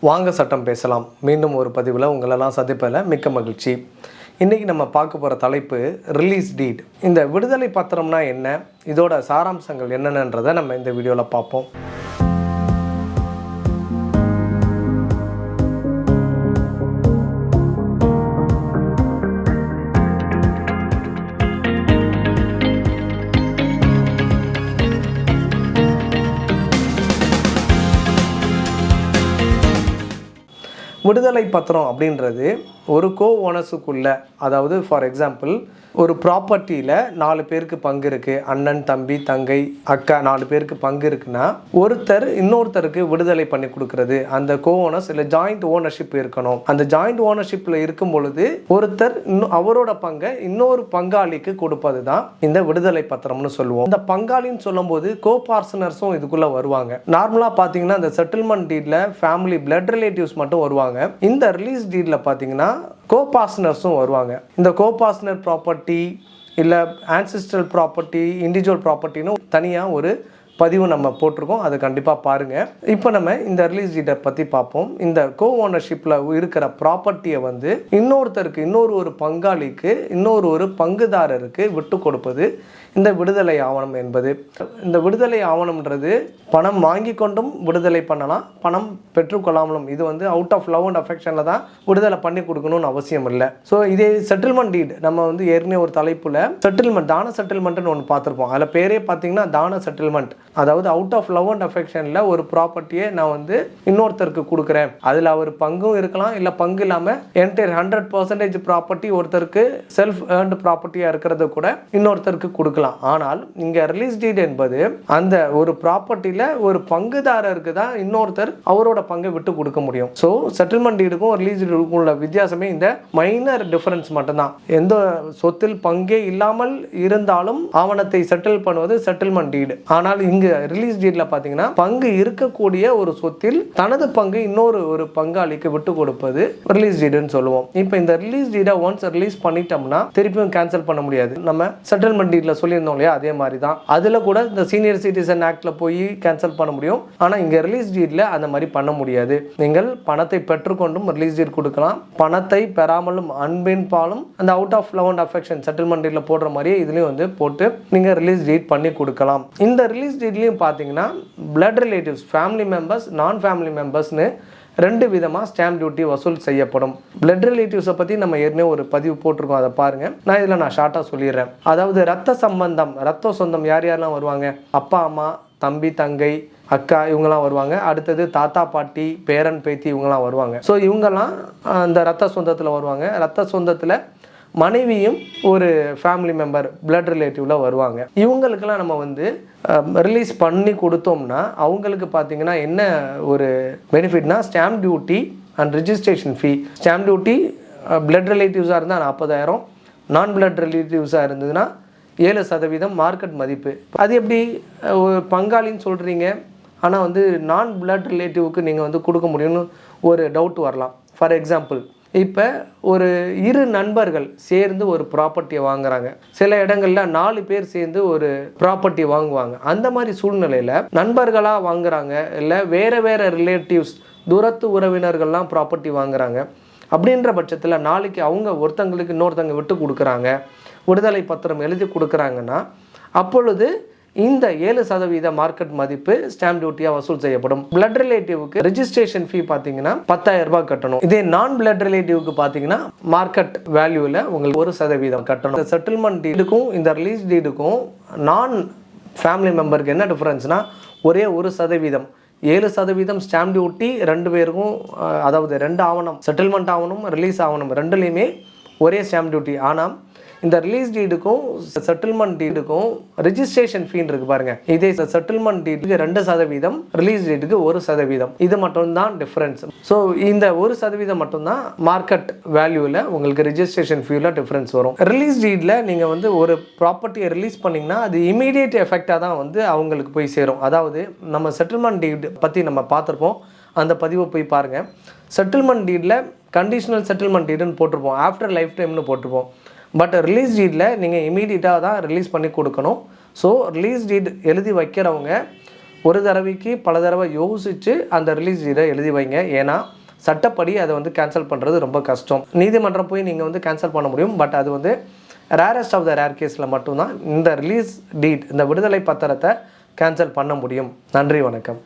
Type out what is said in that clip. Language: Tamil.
வாங்க சட்டம் பேசலாம். மீண்டும் ஒரு பதிவில் உங்களெல்லாம் சந்திப்பதில் மிக்க மகிழ்ச்சி. இன்றைக்கி நம்ம பார்க்க போகிற தலைப்பு ரிலீஸ் டீட். இந்த விடுதலை பத்திரம்னா என்ன, இதோட சாராம்சங்கள் என்னென்னன்றதை நம்ம இந்த வீடியோவில் பார்ப்போம். விடுதலை பத்திரம் அப்படின்றது ஒரு ஓனர்ஸுக்குள்ள, அதாவது ஃபார் எக்ஸாம்பிள் ஒரு ப்ராப்பர்ட்டியில் 4 பேருக்கு பங்கு இருக்குது, அண்ணன் தம்பி தங்கை அக்கா 4 பேருக்கு பங்கு இருக்குன்னா ஒருத்தர் இன்னொருத்தருக்கு விடுதலை பண்ணி கொடுக்கறது. அந்த ஓனர்ஸ் இல்லை ஜாயிண்ட் ஓனர்ஷிப் இருக்கணும். அந்த ஜாயிண்ட் ஓனர்ஷிப்பில் இருக்கும் பொழுது ஒருத்தர் அவரோட பங்கை இன்னொரு பங்காளிக்கு கொடுப்பது தான் இந்த விடுதலை பத்திரம்னு சொல்லுவோம். இந்த பங்காளின்னு சொல்லும் போது பார்ட்னர்ஸும் இதுக்குள்ள வருவாங்க. நார்மலாக பார்த்தீங்கன்னா இந்த செட்டில்மெண்ட் டீட்ல ஃபேமிலி பிளட் ரிலேட்டிவ்ஸ் மட்டும் வருவாங்க. இந்த ரிலீஸ் டீட்ல பார்த்தீங்கன்னா பார்ட்னர்ஸும் வருவாங்க. இந்த பார்ட்னர் ப்ராப்பர்ட்டி இல்லை ஆன்சிஸ்ட்ரல் ப்ராப்பர்ட்டி, இண்டிவிஜுவல் ப்ராப்பர்ட்டின்னு தனியாக ஒரு பதிவு நம்ம போட்டிருக்கோம். அதை கண்டிப்பாக பாருங்கள். இப்போ நம்ம இந்த ரிலீஸ் டீட்டை பற்றி பார்ப்போம். இந்த ஓனர்ஷிப்பில் இருக்கிற ப்ராப்பர்ட்டியை இன்னொருத்தருக்கு, ஒரு பங்காளிக்கு, ஒரு பங்குதாரருக்கு விட்டு கொடுப்பது இந்த விடுதலை ஆவணம் என்பது. இந்த விடுதலை ஆவணம்ன்றது பணம் வாங்கி கொண்டும் விடுதலை பண்ணலாம், பணம் பெற்றுக்கொள்ளாமலும். இது அவுட் ஆஃப் லவ் அண்ட் அஃபெக்ஷனில் தான் விடுதலை பண்ணி கொடுக்கணும்னு அவசியம் இல்லை. ஸோ இதே செட்டில்மெண்ட் டீட் நம்ம ஏற்கனவே ஒரு தலைப்பில் செட்டில்மெண்ட், தான செட்டில்மெண்ட்னு ஒன்று பார்த்துருப்போம். அதில் பேரே பார்த்தீங்கன்னா தான செட்டில்மெண்ட். அதாவது அவுட் ஆஃப் லவ் அண்ட் அஃபெக்ஷனில் ஒரு ப்ராப்பர்ட்டியை நான் இன்னொருத்தருக்கு கொடுக்குறேன். அதில் அவர் பங்கும் இருக்கலாம், இல்லை பங்கு இல்லாமல் என்டையர் 100% ப்ராப்பர்ட்டி ஒருத்தருக்கு செல்ஃப் ஏர்ன்டு ப்ராப்பர்ட்டியாக இருக்கிறத கூட இன்னொருத்தருக்கு கொடுக்கலாம். ஆனால் இங்கே ரிலீஸ் டீட் என்பது அந்த ஒரு ப்ராப்பர்ட்டியில் ஒரு பங்குதாரருக்கு தான் இன்னொருத்தர் அவரோட பங்கை விட்டு கொடுக்க முடியும். ஸோ செட்டில்மெண்ட் டீடுக்கும் ரிலீஸ் டீடுக்கும் உள்ள வித்தியாசமே இந்த மைனர் டிஃபரன்ஸ் மட்டும்தான். எந்த சொத்தில் பங்கே இல்லாமல் இருந்தாலும் ஆவணத்தை செட்டில் பண்ணுவது செட்டில்மெண்ட் டீடு. ஆனால் இங்கு ரிலீஸ் டீட்ல பாத்தீங்கன்னா பங்கு இருக்கக்கூடிய ஒரு சொத்தில் தனது பங்கு ஒரு பங்காளிக்கு விட்டு கொடுப்பது ரிலீஸ் டீடுன்னு சொல்லுவோம். இப்போ இந்த ரிலீஸ் டீடை ஒன்ஸ் ரிலீஸ் பண்ணிட்டோம்னா திருப்பியும் கேன்சல் பண்ண முடியாது. நம்ம செட்டில்மெண்ட் டீட்ல சொல்லியிருந்தோம் இல்லையா, அதே மாதிரி தான். அதுல கூட இந்த சீனியர் சிட்டிசன் ஆக்ட்ல போய் கேன்சல் பண்ண முடியும். ஆனா இங்க ரிலீஸ் டீட்ல அந்த மாதிரி பண்ண முடியாது. நீங்கள் பணத்தை பெற்றுக்கொண்டும் ரிலீஸ் டீட் கொடுக்கலாம், பணத்தை பெறாமலும் அன்பின் பாலும் அந்த out of love and affection settlement டீட்ல போடுற மாதிரியே இதுலயும் போட்டு நீங்க ரிலீஸ் டீட் பண்ணி கொடுக்கலாம். இந்த ரிலீஸ் டீட்லயும் பாத்தீங்கன்னா பிளட் ரிலேட்டிவ்ஸ், ஃபேமிலி மெம்பர்ஸ், நான் ஃபேமிலி மெம்பர்ஸ்னு 2 விதமாக ஸ்டாம்ப் டியூட்டி வசூல் செய்யப்படும். பிளட் ரிலேட்டிவ்ஸை பற்றி நம்ம ஏற்கனவே ஒரு பதிவு போட்டிருக்கோம், அதை பாருங்கள். நான் ஷார்ட்டாக சொல்லிடுறேன். அதாவது ரத்த சம்பந்தம், ரத்த சொந்தம் யார் யாரெல்லாம் வருவாங்க, அப்பா அம்மா, தம்பி தங்கை அக்கா இவங்கெல்லாம் வருவாங்க. அடுத்தது தாத்தா பாட்டி, பேரன் பேத்தி இவங்கெல்லாம் வருவாங்க. ஸோ இவங்கெல்லாம் அந்த ரத்த சொந்தத்தில் வருவாங்க. ரத்த சொந்தத்தில் மனைவியும் ஒரு ஃபேமிலி மெம்பர் பிளட் ரிலேட்டிவ்ல வருவாங்க. இவங்களுக்கெல்லாம் நம்ம ரிலீஸ் பண்ணி கொடுத்தோம்னா அவங்களுக்கு பார்த்தீங்கன்னா என்ன ஒரு பெனிஃபிட்னா stamp duty and registration fee. Stamp duty blood ரிலேட்டிவ்ஸாக இருந்தால் 40,000, நான் பிளட் ரிலேட்டிவ்ஸாக இருந்ததுன்னா 7% மார்க்கெட் மதிப்பு. அது எப்படி ஒரு பங்காளின்னு சொல்கிறீங்க, ஆனால் நான் பிளட் ரிலேட்டிவ்க்கு நீங்கள் கொடுக்க முடியும்னு ஒரு டவுட் வரலாம். ஃபார் எக்ஸாம்பிள், இப்போ ஒரு 2 நண்பர்கள் சேர்ந்து ஒரு ப்ராப்பர்ட்டியை வாங்குறாங்க. சில இடங்களில் 4 பேர் சேர்ந்து ஒரு ப்ராப்பர்ட்டி வாங்குவாங்க. அந்த மாதிரி சூழ்நிலையில் நண்பர்களாக வாங்குறாங்க, இல்லை வேறு ரிலேட்டிவ்ஸ், தூரத்து உறவினர்கள்லாம் ப்ராப்பர்ட்டி வாங்குறாங்க. அப்படின்ற பட்சத்தில் நாளைக்கு அவங்க ஒருத்தங்களுக்கு இன்னொருத்தங்க விட்டு கொடுக்குறாங்க, விடுதலை பத்திரம் எழுதி கொடுக்குறாங்கன்னா அப்பொழுது இந்த 7% மார்க்கெட் மதிப்பு ஸ்டாம்ப் டியூட்டியா வசூல் செய்யப்படும். பிளட் ரிலேட்டிவ்க்கு ரெஜிஸ்ட்ரேஷன் ஃபீ பார்த்தீங்கன்னா 10,000 ரூபாய் கட்டணும். இதே நான் பிளட் ரிலேட்டிவ்க்கு பார்த்தீங்கன்னா மார்க்கெட் வேல்யூவில் உங்களுக்கு 1% கட்டணும். இந்த செட்டில்மெண்ட் டீடுக்கும் இந்த ரிலீஸ் டீடுக்கும் நான் ஃபேமிலி மெம்பருக்கு என்ன டிஃபரன்ஸ்னா ஒரே 1%. 7% ஸ்டாம்ப் டியூட்டி 2 பேருக்கும், அதாவது 2 ஆவணம், செட்டில்மெண்ட் ஆவணம், ரிலீஸ் ஆவணம் 2லையுமே ஒரே ஸ்டாம்ப் டியூட்டி. ஆனால் இந்த ரிலீஸ் டீடுக்கும் செட்டில்மெண்ட் டீடுக்கும் ரெஜிஸ்ட்ரேஷன் ஃபீ இருக்கு பாருங்க. இதே செட்டில்மெண்ட் டீடுக்கு 2%, ரிலீஸ் டீடுக்கு 1%. இது மட்டும் தான் டிஃபரன்ஸ். ஸோ இந்த 1% மட்டும் தான் மார்க்கெட் வேல்யூவில் உங்களுக்கு ரெஜிஸ்ட்ரேஷன் ஃபீல டிஃபரன்ஸ் வரும். ரிலீஸ் டீட்ல நீங்க ஒரு ப்ராப்பர்ட்டியை ரிலீஸ் பண்ணீங்கன்னா அது இமீடியட் எஃபெக்டாக தான் அவங்களுக்கு போய் சேரும். அதாவது நம்ம செட்டில்மெண்ட் டீட் பற்றி நம்ம பார்த்துருப்போம், அந்த பதிவை போய் பாருங்க. செட்டில்மெண்ட் டீட்ல கண்டிஷனல் செட்டில்மெண்ட் டீடுன்னு போட்டிருப்போம், ஆஃப்டர் லைஃப் டைம்னு போட்டிருப்போம். பட் ரிலீஸ் டீடில் நீங்கள் இமீடியட்டாக தான் ரிலீஸ் பண்ணி கொடுக்கணும். ஸோ ரிலீஸ் டீட் எழுதி வைக்கிறவங்க ஒரு தடவைக்கு பல தடவை யோசித்து அந்த ரிலீஸ் டீடை எழுதி வைங்க. ஏன்னா சட்டப்படி அதை வந்து கேன்சல் பண்ணுறது ரொம்ப கஷ்டம். நீதிமன்றம் போய் நீங்கள் வந்து கேன்சல் பண்ண முடியும். பட் அது வந்து ரேரஸ்ட் ஆஃப் த ரேர் கேஸில் மட்டும்தான் இந்த ரிலீஸ் டீட், இந்த விடுதலை பத்திரத்தை கேன்சல் பண்ண முடியும். நன்றி, வணக்கம்.